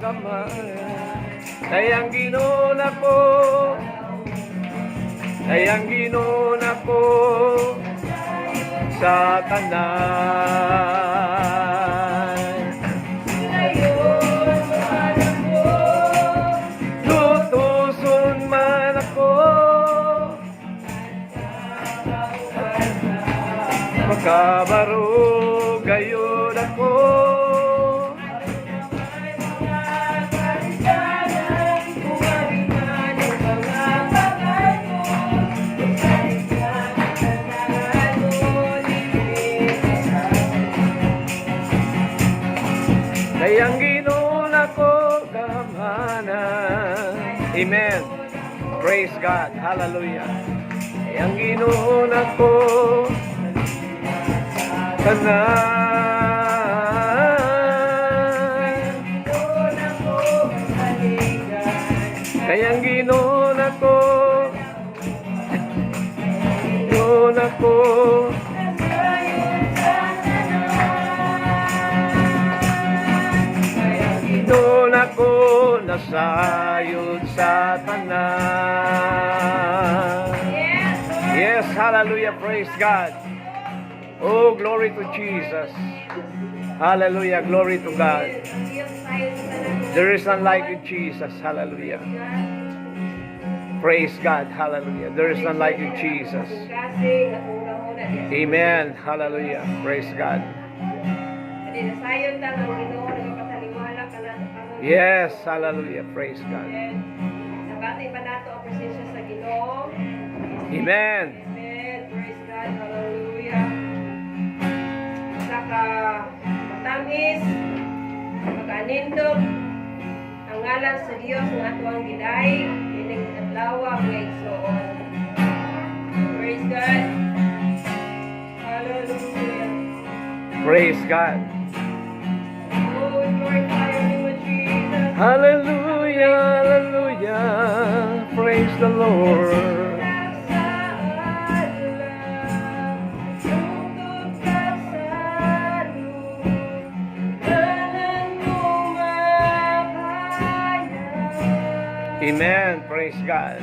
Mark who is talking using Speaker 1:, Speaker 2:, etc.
Speaker 1: kamayan. Kayang ginuna ko, kayang ginuna ko sa tanan. Lutuson man ako, makabaro gayon ako. Kayang ginuna ko kamanan. Amen. Praise God. Hallelujah. Kayang ginuna ko kanan. Kayang ginuna ko doon ako nasayod sa tanan. Yes, hallelujah, praise God. Oh, glory to Jesus. Hallelujah, glory to God. There is none like you, Jesus. Hallelujah. Praise God, hallelujah. There is none like you, Jesus. Amen, hallelujah, praise God. Yes, hallelujah, praise God. Amen.
Speaker 2: Amen, praise God, hallelujah. Saka matamis, makanindog, ang ngalan sa Diyos ng atuang giday, ining adlaw nga igsoon. Praise God. Hallelujah.
Speaker 1: Praise God.
Speaker 2: Oh, glorify your name, Jesus.
Speaker 1: Hallelujah, hallelujah. Praise the Lord. Amen. Praise God.